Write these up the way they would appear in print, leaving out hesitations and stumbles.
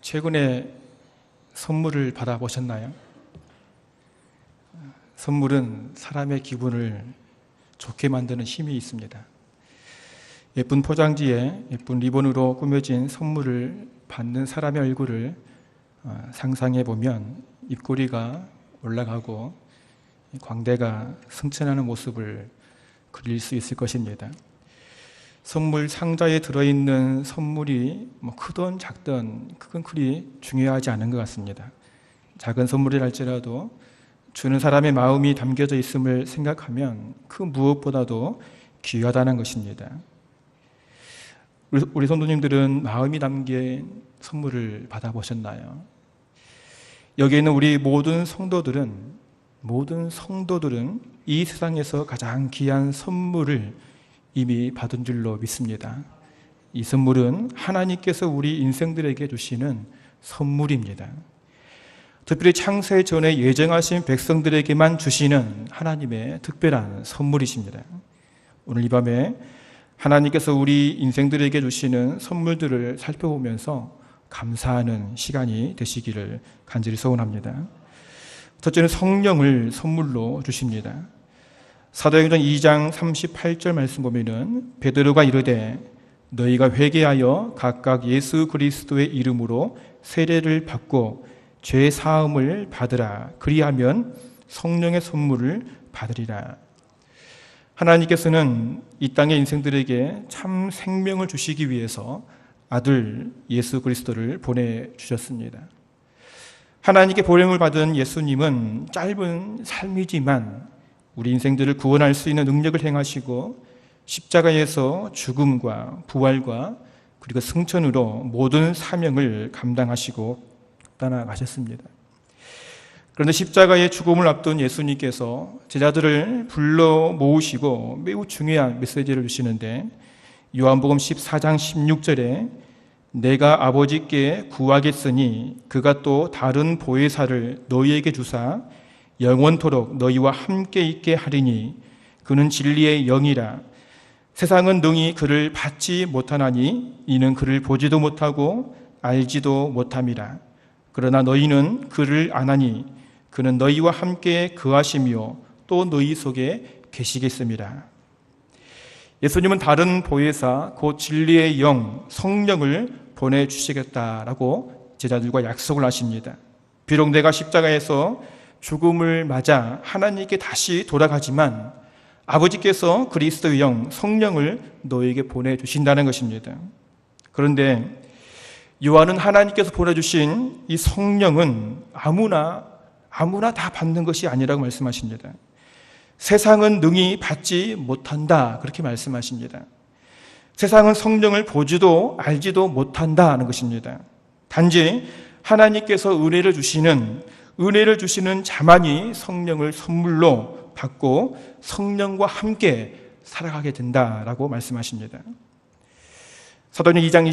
최근에 선물을 받아보셨나요? 선물은 사람의 기분을 좋게 만드는 힘이 있습니다. 예쁜 포장지에 예쁜 리본으로 꾸며진 선물을 받는 사람의 얼굴을 상상해 보면 입꼬리가 올라가고 광대가 승천하는 모습을 그릴 수 있을 것입니다. 선물 상자에 들어있는 선물이 크든 작든 크건 크리 중요하지 않은 것 같습니다. 작은 선물이랄지라도 주는 사람의 마음이 담겨져 있음을 생각하면 그 무엇보다도 귀하다는 것입니다. 우리 성도님들은 마음이 담긴 선물을 받아보셨나요? 여기 있는 우리 모든 성도들은 이 세상에서 가장 귀한 선물을 이미 받은 줄로 믿습니다. 이 선물은 하나님께서 우리 인생들에게 주시는 선물입니다. 특별히 창세 전에 예정하신 백성들에게만 주시는 하나님의 특별한 선물이십니다. 오늘 이 밤에 하나님께서 우리 인생들에게 주시는 선물들을 살펴보면서 감사하는 시간이 되시기를 간절히 소원합니다. 첫째는 성령을 선물로 주십니다. 사도행전 2장 38절 말씀 보면은 베드로가 이르되 너희가 회개하여 각각 예수 그리스도의 이름으로 세례를 받고 죄 사함을 받으라. 그리하면 성령의 선물을 받으리라. 하나님께서는 이 땅의 인생들에게 참 생명을 주시기 위해서 아들 예수 그리스도를 보내주셨습니다. 하나님께 보냄을 받은 예수님은 짧은 삶이지만 우리 인생들을 구원할 수 있는 능력을 행하시고 십자가에서 죽음과 부활과 그리고 승천으로 모든 사명을 감당하시고 떠나가셨습니다. 그런데 십자가의 죽음을 앞둔 예수님께서 제자들을 불러 모으시고 매우 중요한 메시지를 주시는데 요한복음 14장 16절에 내가 아버지께 구하겠으니 그가 또 다른 보혜사를 너희에게 주사 영원토록 너희와 함께 있게 하리니 그는 진리의 영이라. 세상은 능히 그를 받지 못하나니 이는 그를 보지도 못하고 알지도 못함이라. 그러나 너희는 그를 아나니 그는 너희와 함께 거하시며 또 너희 속에 계시겠습니다. 예수님은 다른 보혜사 곧 진리의 영 성령을 보내주시겠다라고 제자들과 약속을 하십니다. 비록 내가 십자가에서 죽음을 맞아 하나님께 다시 돌아가지만 아버지께서 그리스도의 영 성령을 너에게 보내주신다는 것입니다. 그런데 요한은 하나님께서 보내주신 이 성령은 아무나 다 받는 것이 아니라고 말씀하십니다. 세상은 능히 받지 못한다 그렇게 말씀하십니다. 세상은 성령을 보지도 알지도 못한다는 것입니다. 단지 하나님께서 은혜를 주시는 자만이 성령을 선물로 받고 성령과 함께 살아가게 된다라고 말씀하십니다. 사도행전 2장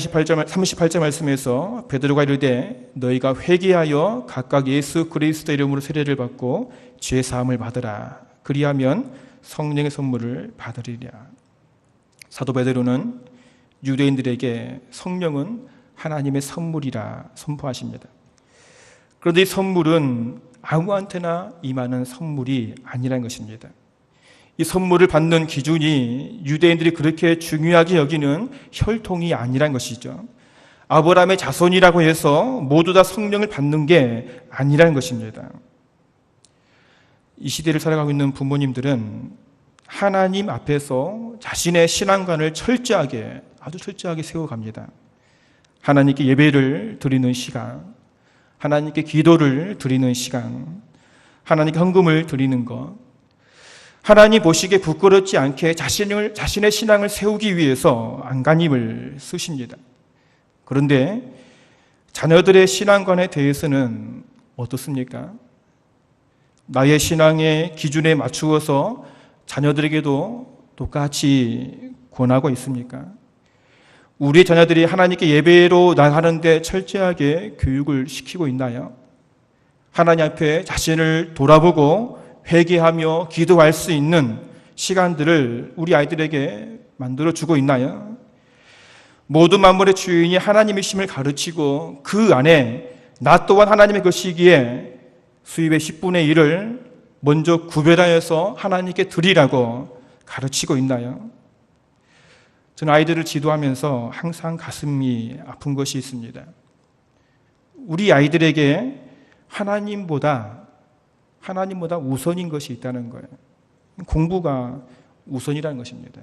38절 말씀에서 베드로가 이르되 너희가 회개하여 각각 예수 그리스도 이름으로 세례를 받고 죄 사함을 받으라. 그리하면 성령의 선물을 받으리라. 사도 베드로는 유대인들에게 성령은 하나님의 선물이라 선포하십니다. 그런데 이 선물은 아무한테나 임하는 선물이 아니라는 것입니다. 이 선물을 받는 기준이 유대인들이 그렇게 중요하게 여기는 혈통이 아니라는 것이죠. 아브라함의 자손이라고 해서 모두 다 성령을 받는 게 아니라는 것입니다. 이 시대를 살아가고 있는 부모님들은 하나님 앞에서 자신의 신앙관을 아주 철저하게 세워갑니다. 하나님께 예배를 드리는 시간, 하나님께 기도를 드리는 시간, 하나님께 헌금을 드리는 것, 하나님 보시기에 부끄럽지 않게 자신의 신앙을 세우기 위해서 안간힘을 쓰십니다. 그런데 자녀들의 신앙관에 대해서는 어떻습니까? 나의 신앙의 기준에 맞추어서 자녀들에게도 똑같이 권하고 있습니까? 우리 자녀들이 하나님께 예배로 나가는데 철저하게 교육을 시키고 있나요? 하나님 앞에 자신을 돌아보고 회개하며 기도할 수 있는 시간들을 우리 아이들에게 만들어주고 있나요? 모든 만물의 주인이 하나님이심을 가르치고 그 안에 나 또한 하나님의 것이기에 수입의 10분의 1을 먼저 구별하여서 하나님께 드리라고 가르치고 있나요? 저는 아이들을 지도하면서 항상 가슴이 아픈 것이 있습니다. 우리 아이들에게 하나님보다 우선인 것이 있다는 거예요. 공부가 우선이라는 것입니다.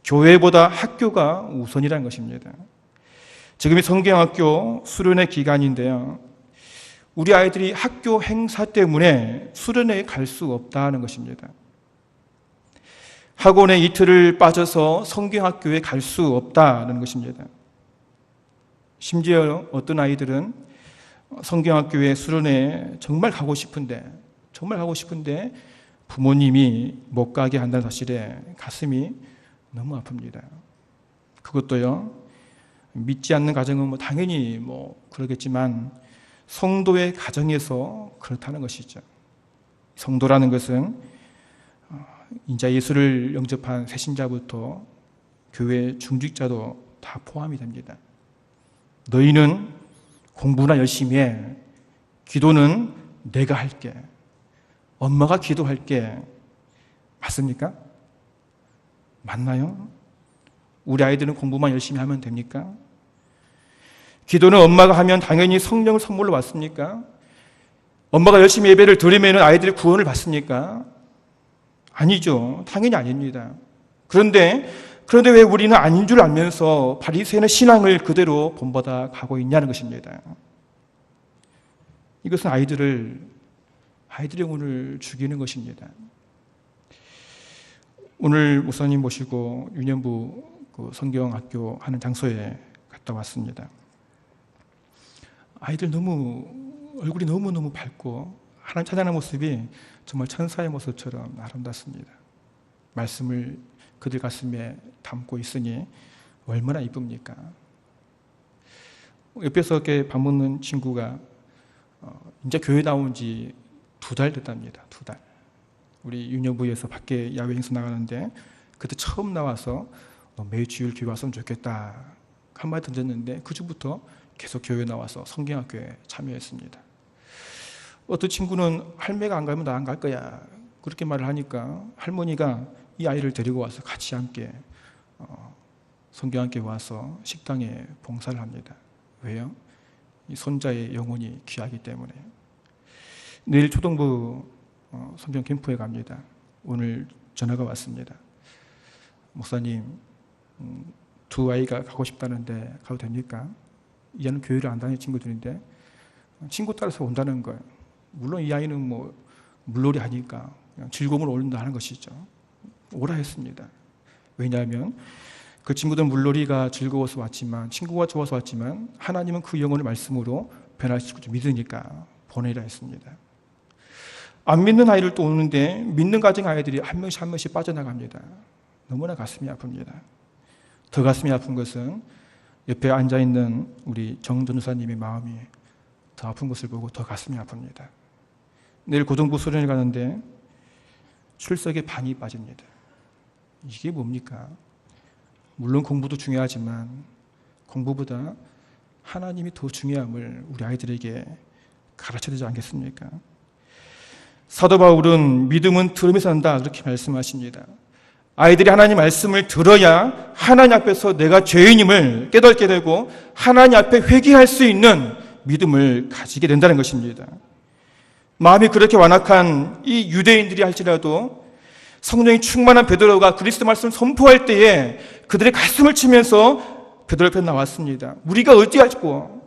교회보다 학교가 우선이라는 것입니다. 지금이 성경학교 수련회 기간인데요. 우리 아이들이 학교 행사 때문에 수련회에 갈 수 없다는 것입니다. 학원에 이틀을 빠져서 성경학교에 갈 수 없다는 것입니다. 심지어 어떤 아이들은 성경학교에 수련회에 정말 가고 싶은데 부모님이 못 가게 한다는 사실에 가슴이 너무 아픕니다. 그것도요, 믿지 않는 가정은 당연히 그러겠지만 성도의 가정에서 그렇다는 것이죠. 성도라는 것은 인자 예수를 영접한 새신자부터 교회 중직자도 다 포함이 됩니다. 너희는 공부나 열심히 해. 기도는 내가 할게. 엄마가 기도할게. 맞습니까? 맞나요? 우리 아이들은 공부만 열심히 하면 됩니까? 기도는 엄마가 하면 당연히 성령을 선물로 받습니까? 엄마가 열심히 예배를 드리면 아이들이 구원을 받습니까? 아니죠. 당연히 아닙니다. 그런데 왜 우리는 아닌 줄 알면서 바리새인의 신앙을 그대로 본받아 가고 있냐는 것입니다. 이것은 아이들의 영혼을 죽이는 것입니다. 오늘 목사님 모시고 유년부 성경학교 하는 장소에 갔다 왔습니다. 아이들 얼굴이 너무너무 밝고 하나님 찬양하는 모습이 정말 천사의 모습처럼 아름답습니다. 말씀을 그들 가슴에 담고 있으니 얼마나 이쁩니까? 옆에서 이렇게 밥 먹는 친구가 이제 교회 나온 지 2달 됐답니다. 2달. 우리 유년부에서 밖에 야외 행사 나가는데 그때 처음 나와서 매주일 교회 왔으면 좋겠다 한마디 던졌는데 그 주부터 계속 교회 나와서 성경학교에 참여했습니다. 어떤 친구는 할매가 안 가면 나 안 갈 거야 그렇게 말을 하니까 할머니가 이 아이를 데리고 와서 같이 함께 성경학교에 와서 식당에 봉사를 합니다. 왜요? 이 손자의 영혼이 귀하기 때문에. 내일 초등부 성경 캠프에 갑니다. 오늘 전화가 왔습니다. 목사님, 2 아이가 가고 싶다는데 가도 됩니까? 이 아이는 교회를 안 다니는 친구들인데 친구 따라서 온다는 거예요. 물론 이 아이는 물놀이 하니까 그냥 즐거움을 올린다 하는 것이죠. 오라 했습니다. 왜냐하면 그 친구들은 물놀이가 즐거워서 왔지만 친구가 좋아서 왔지만 하나님은 그 영혼을 말씀으로 변화시키고 좀 믿으니까 보내라 했습니다. 안 믿는 아이를 또 오는데 믿는 가정 아이들이 한 명씩 빠져나갑니다. 너무나 가슴이 아픕니다. 더 가슴이 아픈 것은 옆에 앉아있는 우리 정 전도사님의 마음이 더 아픈 것을 보고 더 가슴이 아픕니다. 내일 고등부 수련회 가는데 출석에 반이 빠집니다. 이게 뭡니까? 물론 공부도 중요하지만 공부보다 하나님이 더 중요함을 우리 아이들에게 가르쳐야 되지 않겠습니까? 사도 바울은 믿음은 들으면서 한다 그렇게 말씀하십니다. 아이들이 하나님 말씀을 들어야 하나님 앞에서 내가 죄인임을 깨닫게 되고 하나님 앞에 회개할 수 있는 믿음을 가지게 된다는 것입니다. 마음이 그렇게 완악한 이 유대인들이 할지라도 성령이 충만한 베드로가 그리스도 말씀을 선포할 때에 그들의 가슴을 치면서 베드로 앞에 나왔습니다. 우리가 어찌할꼬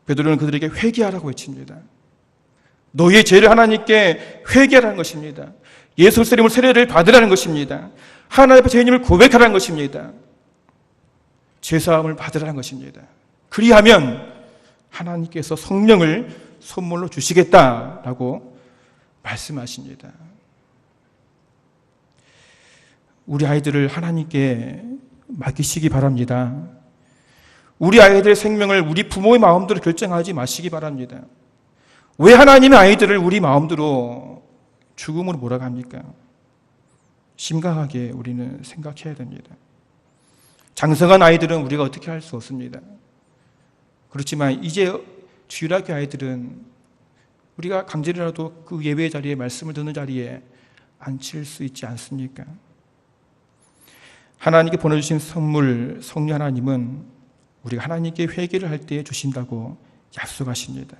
베드로는 그들에게 회개하라고 외칩니다. 너희의 죄를 하나님께 회개하라는 것입니다. 예수 그리스도의 이름으로 세례를 받으라는 것입니다. 하나님 앞에 죄인임을 고백하라는 것입니다. 죄사함을 받으라는 것입니다. 그리하면 하나님께서 성령을 선물로 주시겠다라고 말씀하십니다. 우리 아이들을 하나님께 맡기시기 바랍니다. 우리 아이들의 생명을 우리 부모의 마음대로 결정하지 마시기 바랍니다. 왜 하나님의 아이들을 우리 마음대로 죽음으로 몰아갑니까? 심각하게 우리는 생각해야 됩니다. 장성한 아이들은 우리가 어떻게 할 수 없습니다. 그렇지만 이제 주일학교 아이들은 우리가 강제로라도 그 예배 자리에, 말씀을 듣는 자리에 앉힐 수 있지 않습니까? 하나님께 보내주신 선물 성령 하나님은 우리가 하나님께 회개를 할 때 주신다고 약속하십니다.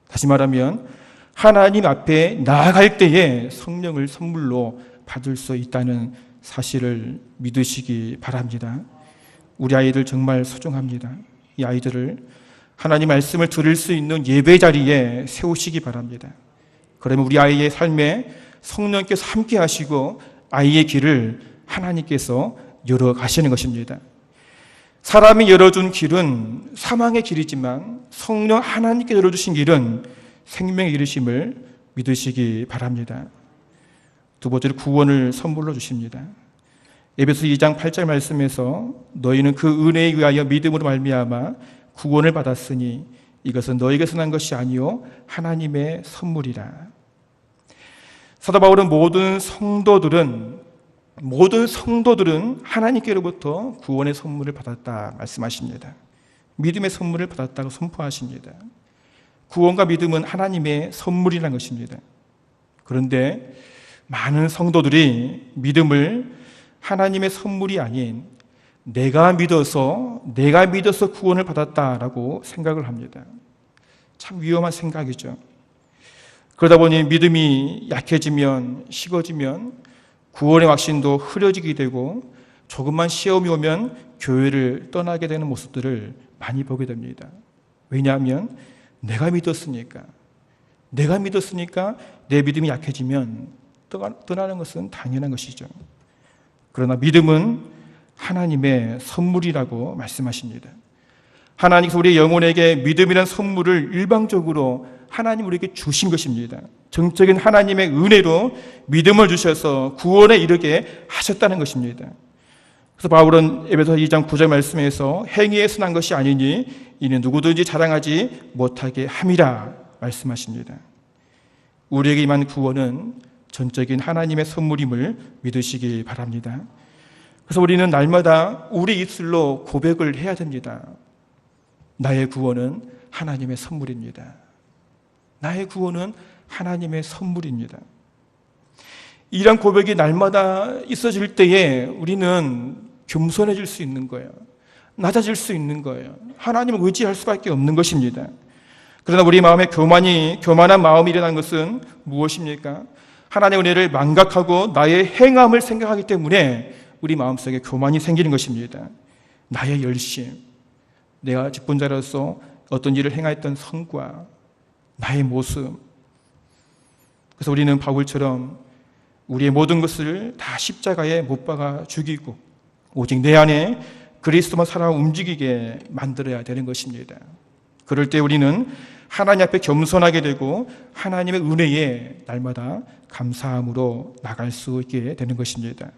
다시 말하면 하나님 앞에 나아갈 때에 성령을 선물로 받을 수 있다는 사실을 믿으시기 바랍니다. 우리 아이들 정말 소중합니다. 이 아이들을 하나님 말씀을 들을 수 있는 예배 자리에 세우시기 바랍니다. 그러면 우리 아이의 삶에 성령께서 함께 하시고 아이의 길을 하나님께서 열어가시는 것입니다. 사람이 열어준 길은 사망의 길이지만 성령 하나님께 열어주신 길은 생명의 길이심을 믿으시기 바랍니다. 두 번째로 구원을 선물로 주십니다. 에베소 2장 8절 말씀에서 너희는 그 은혜에 의하여 믿음으로 말미암아 구원을 받았으니 이것은 너희에게서 난 것이 아니요 하나님의 선물이라. 사도 바울은 모든 성도들은 하나님께로부터 구원의 선물을 받았다 말씀하십니다. 믿음의 선물을 받았다고 선포하십니다. 구원과 믿음은 하나님의 선물이라는 것입니다. 그런데 많은 성도들이 믿음을 하나님의 선물이 아닌 내가 믿어서 구원을 받았다라고 생각을 합니다. 참 위험한 생각이죠. 그러다 보니 믿음이 약해지면, 식어지면 구원의 확신도 흐려지게 되고 조금만 시험이 오면 교회를 떠나게 되는 모습들을 많이 보게 됩니다. 왜냐하면 내가 믿었으니까 내 믿음이 약해지면 떠나는 것은 당연한 것이죠. 그러나 믿음은 하나님의 선물이라고 말씀하십니다. 하나님께서 우리의 영혼에게 믿음이라는 선물을 일방적으로 하나님 우리에게 주신 것입니다. 정적인 하나님의 은혜로 믿음을 주셔서 구원에 이르게 하셨다는 것입니다. 그래서 바울은 에베소 2장 9절 말씀에서 행위에서 난 것이 아니니 이는 누구든지 자랑하지 못하게 함이라 말씀하십니다. 우리에게 임한 구원은 전적인 하나님의 선물임을 믿으시기 바랍니다. 그래서 우리는 날마다 우리 입술로 고백을 해야 됩니다. 나의 구원은 하나님의 선물입니다. 나의 구원은 하나님의 선물입니다. 이런 고백이 날마다 있어질 때에 우리는 겸손해질 수 있는 거예요. 낮아질 수 있는 거예요. 하나님을 의지할 수밖에 없는 것입니다. 그러나 우리 마음에 교만한 마음이 일어난 것은 무엇입니까? 하나님의 은혜를 망각하고 나의 행함을 생각하기 때문에 우리 마음속에 교만이 생기는 것입니다. 나의 열심, 내가 직분자로서 어떤 일을 행하였던 성과, 나의 모습. 그래서 우리는 바울처럼 우리의 모든 것을 다 십자가에 못 박아 죽이고 오직 내 안에 그리스도만 살아 움직이게 만들어야 되는 것입니다. 그럴 때 우리는 하나님 앞에 겸손하게 되고 하나님의 은혜에 날마다 감사함으로 나갈 수 있게 되는 것입니다.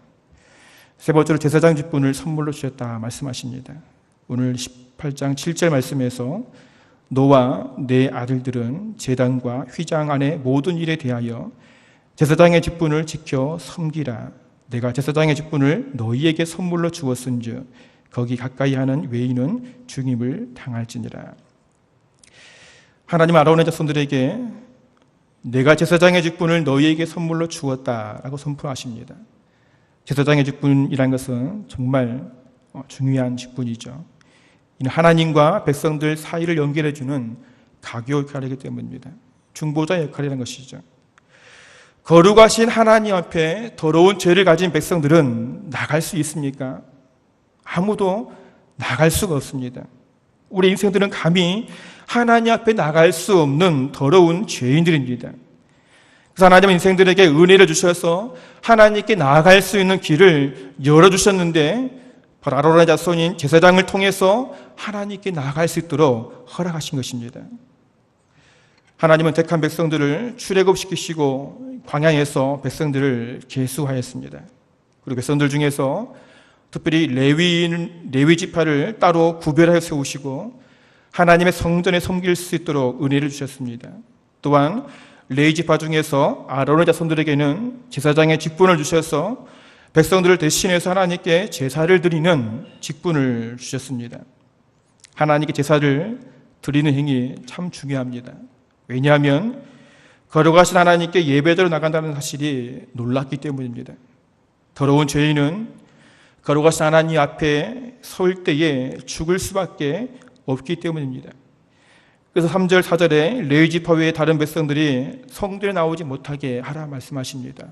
세 번째로 제사장 직분을 선물로 주셨다 말씀하십니다. 오늘 18장 7절 말씀에서 너와 내 아들들은 제단과 휘장 안의 모든 일에 대하여 제사장의 직분을 지켜 섬기라. 내가 제사장의 직분을 너희에게 선물로 주었은즉 거기 가까이 하는 외인은 죽임을 당할지니라. 하나님 아론의 자손들에게 내가 제사장의 직분을 너희에게 선물로 주었다라고 선포하십니다. 제사장의 직분이라는 것은 정말 중요한 직분이죠. 이는 하나님과 백성들 사이를 연결해주는 가교 역할이기 때문입니다. 중보자 역할이라는 것이죠. 거룩하신 하나님 앞에 더러운 죄를 가진 백성들은 나갈 수 있습니까? 아무도 나갈 수가 없습니다. 우리 인생들은 감히 하나님 앞에 나갈 수 없는 더러운 죄인들입니다. 그래서 하나님은 인생들에게 은혜를 주셔서 하나님께 나아갈 수 있는 길을 열어주셨는데 바로 아론의 자손인 제사장을 통해서 하나님께 나아갈 수 있도록 허락하신 것입니다. 하나님은 택한 백성들을 출애굽시키시고 광야에서 백성들을 계수하였습니다. 그리고 백성들 중에서 특별히 레위 지파를 따로 구별하여 세우시고 하나님의 성전에 섬길 수 있도록 은혜를 주셨습니다. 또한 레위 지파 중에서 아론의 자손들에게는 제사장의 직분을 주셔서 백성들을 대신해서 하나님께 제사를 드리는 직분을 주셨습니다. 하나님께 제사를 드리는 행위 참 중요합니다. 왜냐하면 거룩하신 하나님께 예배드려 나간다는 사실이 놀랍기 때문입니다. 더러운 죄인은 거룩하신 하나님 앞에 설 때에 죽을 수밖에 없기 때문입니다. 그래서 3절, 4절에 레위 지파 외의 다른 백성들이 성전에 나오지 못하게 하라 말씀하십니다.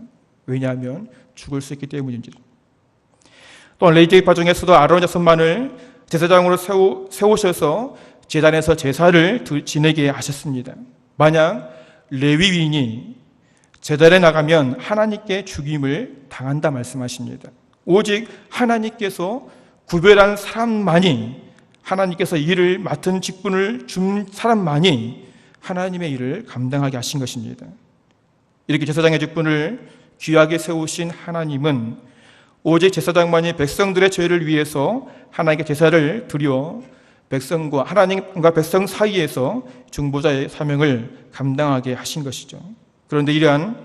왜냐하면 죽을 수 있기 때문입니다. 또한 레위 지파 중에서도 아론 자손만을 제사장으로 세우셔서 제단에서 제사를 지내게 하셨습니다. 만약 레위인이 제단에 나가면 하나님께 죽임을 당한다 말씀하십니다. 오직 하나님께서 구별한 사람만이, 하나님께서 일을 맡은 직분을 준 사람만이 하나님의 일을 감당하게 하신 것입니다. 이렇게 제사장의 직분을 귀하게 세우신 하나님은 오직 제사장만이 백성들의 죄를 위해서 하나님께 제사를 드려 백성과 하나님과 백성 사이에서 중보자의 사명을 감당하게 하신 것이죠. 그런데 이러한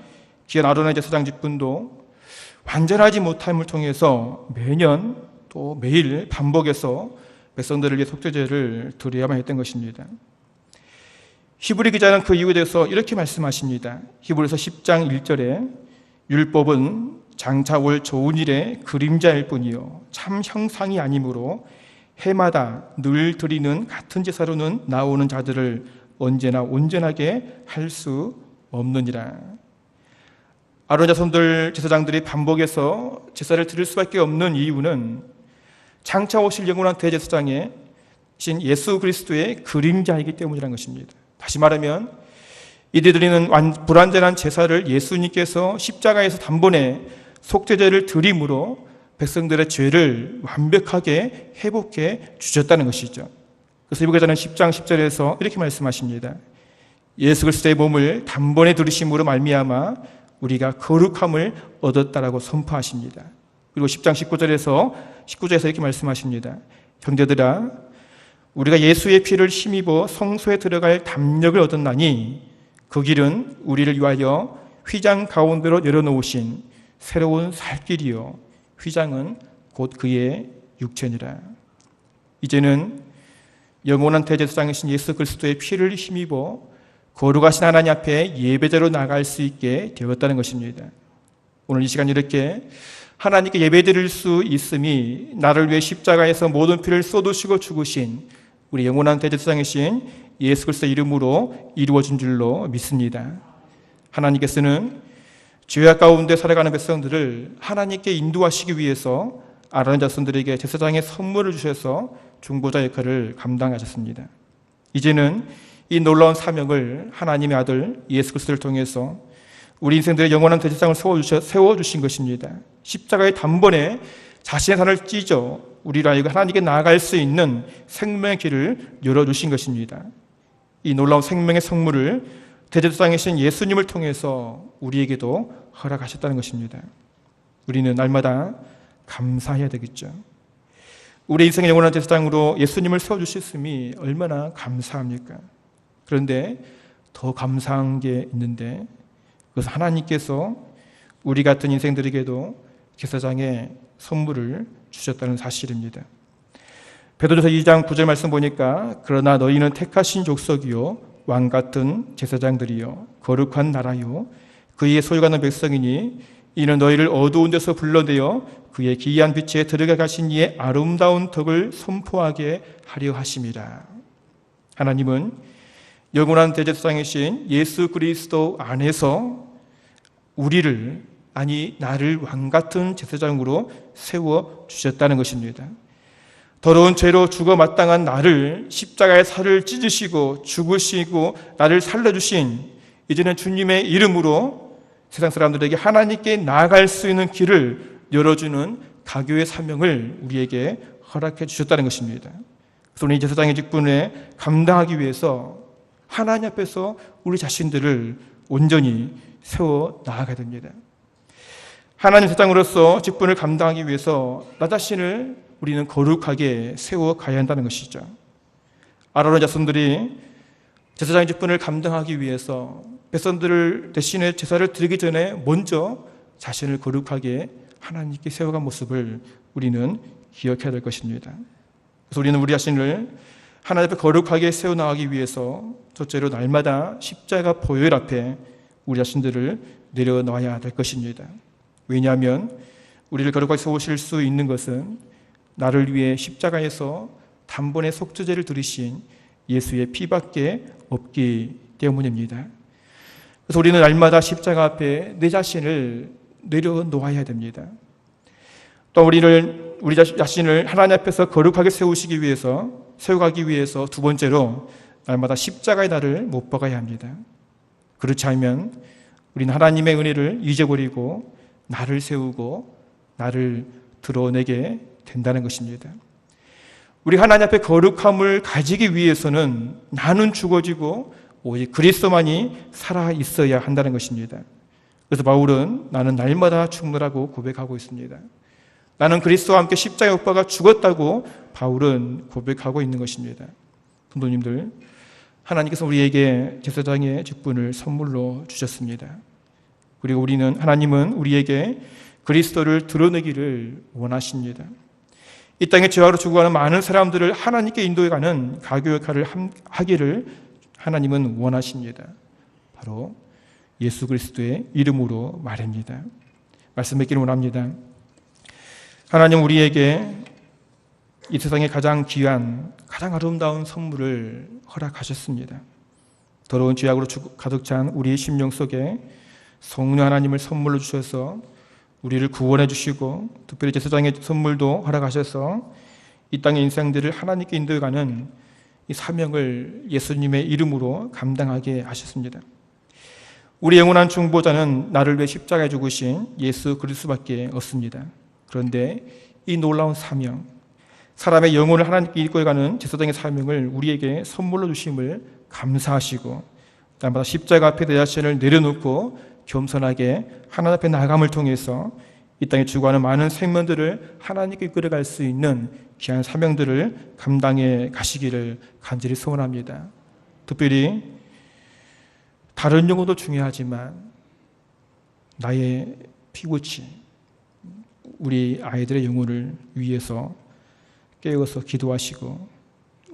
귀한 아론의 제사장 직분도 완전하지 못함을 통해서 매년 또 매일 반복해서 백성들을 위해 속죄제를 드려야만 했던 것입니다. 히브리 기자는 그 이유에 대해서 이렇게 말씀하십니다. 히브리서 10장 1절에 율법은 장차 올 좋은 일의 그림자일 뿐이요 참 형상이 아니므로 해마다 늘 드리는 같은 제사로는 나오는 자들을 언제나 온전하게 할 수 없느니라. 아론 자손들 제사장들이 반복해서 제사를 드릴 수밖에 없는 이유는 장차 오실 영원한 대제사장의 신 예수 그리스도의 그림자이기 때문이라는 것입니다. 다시 말하면 이들이 드리는 불완전한 제사를 예수님께서 십자가에서 단번에 속죄제를 드림으로 백성들의 죄를 완벽하게 회복해 주셨다는 것이죠. 그래서 히브리서는 10장 10절에서 이렇게 말씀하십니다. 예수 그리스도의 몸을 단번에 들으심으로 말미암아 우리가 거룩함을 얻었다라고 선포하십니다. 그리고 10장 19절에서 이렇게 말씀하십니다. 형제들아, 우리가 예수의 피를 힘입어 성소에 들어갈 담력을 얻었나니 그 길은 우리를 위하여 휘장 가운데로 열어놓으신 새로운 살 길이요 휘장은 곧 그의 육체니라. 이제는 영원한 대제사장이신 예수 그리스도의 피를 힘입어 거룩하신 하나님 앞에 예배자로 나갈 수 있게 되었다는 것입니다. 오늘 이 시간 이렇게 하나님께 예배드릴 수 있음이 나를 위해 십자가에서 모든 피를 쏟으시고 죽으신 우리 영원한 대제사장이신 예수 그리스도의 이름으로 이루어진 줄로 믿습니다. 하나님께서는 죄악 가운데 살아가는 백성들을 하나님께 인도하시기 위해서 아론 자손들에게 제사장의 선물을 주셔서 중보자 역할을 감당하셨습니다. 이제는 이 놀라운 사명을 하나님의 아들 예수 그리스도를 통해서 우리 인생들의 영원한 대제사장을 세워주신 것입니다. 십자가의 단번에 자신의 산을 찢어 우리를 하여금 하나님께 나아갈 수 있는 생명의 길을 열어주신 것입니다. 이 놀라운 생명의 선물을 대제사장이신 예수님을 통해서 우리에게도 허락하셨다는 것입니다. 우리는 날마다 감사해야 되겠죠. 우리 인생의 영원한 제사장으로 예수님을 세워주셨음이 얼마나 감사합니까? 그런데 더 감사한 게 있는데 그것은 하나님께서 우리 같은 인생들에게도 제사장의 선물을 주셨다는 사실입니다. 베드로서 2장 9절 말씀 보니까 그러나 너희는 택하신 족속이요 왕 같은 제사장들이요 거룩한 나라요 그의 소유가는 백성이니 이는 너희를 어두운 데서 불러내어 그의 기이한 빛에 들어가 가신 이의 아름다운 덕을 선포하게 하려 하심이라. 하나님은 영원한 대제사장이신 예수 그리스도 안에서 우리를, 아니 나를 왕 같은 제사장으로 세워 주셨다는 것입니다. 더러운 죄로 죽어 마땅한 나를 십자가의 살을 찢으시고 죽으시고 나를 살려주신 이제는 주님의 이름으로 세상 사람들에게 하나님께 나아갈 수 있는 길을 열어주는 가교의 사명을 우리에게 허락해 주셨다는 것입니다. 그래서 우리 제사장의 직분에 감당하기 위해서 하나님 앞에서 우리 자신들을 온전히 세워 나아가야 됩니다. 하나님 제사장으로서 직분을 감당하기 위해서 나 자신을 우리는 거룩하게 세워 가야 한다는 것이죠. 아론의 자손들이 제사장의 직분을 감당하기 위해서 백성들을 대신에 제사를 드리기 전에 먼저 자신을 거룩하게 하나님께 세워간 모습을 우리는 기억해야 될 것입니다. 그래서 우리는 우리 자신을 하나님 앞에 거룩하게 세워나가기 위해서 첫째로 날마다 십자가 보혈 앞에 우리 자신들을 내려놓아야 될 것입니다. 왜냐하면 우리를 거룩하게 세우실 수 있는 것은 나를 위해 십자가에서 단번에 속죄제를 들이신 예수의 피밖에 없기 때문입니다. 그래서 우리는 날마다 십자가 앞에 내 자신을 내려놓아야 됩니다. 또 우리 자신을 하나님 앞에서 거룩하게 세우시기 위해서, 세워가기 위해서 두 번째로 날마다 십자가의 날을 못 박아야 합니다. 그렇지 않으면 우리는 하나님의 은혜를 잊어버리고 나를 세우고 나를 드러내게 된다는 것입니다. 우리 하나님 앞에 거룩함을 가지기 위해서는 나는 죽어지고 오직 그리스도만이 살아 있어야 한다는 것입니다. 그래서 바울은 나는 날마다 죽노라고 고백하고 있습니다. 나는 그리스도와 함께 십자가에 못 박아 죽었다고 바울은 고백하고 있는 것입니다. 성도님들, 하나님께서 우리에게 제사장의 직분을 선물로 주셨습니다. 그리고 하나님은 우리에게 그리스도를 드러내기를 원하십니다. 이 땅에 죄악으로 죽어가는 많은 사람들을 하나님께 인도해가는 가교 역할을 하기를 하나님은 원하십니다. 바로 예수 그리스도의 이름으로 말입니다. 말씀 맺기를 원합니다. 하나님 우리에게 이 세상에 가장 귀한, 가장 아름다운 선물을 허락하셨습니다. 더러운 죄악으로 가득 찬 우리의 심령 속에 성령 하나님을 선물로 주셔서 우리를 구원해 주시고, 특별히 제사장의 선물도 허락하셔서 이 땅의 인생들을 하나님께 인도해가는 이 사명을 예수님의 이름으로 감당하게 하셨습니다. 우리 영원한 중보자는 나를 위해 십자가에 죽으신 예수 그리스도밖에 없습니다. 그런데 이 놀라운 사명, 사람의 영혼을 하나님께 이끌어가는 제사장의 사명을 우리에게 선물로 주심을 감사하시고, 날마다 십자가 앞에 내 자신을 내려놓고 겸손하게 하나님 앞에 나아감을 통해서 이 땅에 죽어가는 많은 생명들을 하나님께 이끌어갈 수 있는 귀한 사명들을 감당해 가시기를 간절히 소원합니다. 특별히 다른 영혼도 중요하지만 나의 피고치, 우리 아이들의 영혼을 위해서 깨어서 기도하시고,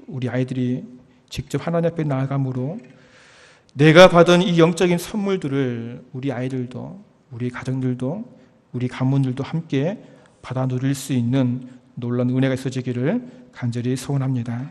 우리 아이들이 직접 하나님 앞에 나아감으로 내가 받은 이 영적인 선물들을 우리 아이들도, 우리 가정들도, 우리 가문들도 함께 받아 누릴 수 있는 놀라운 은혜가 있어지기를 간절히 소원합니다.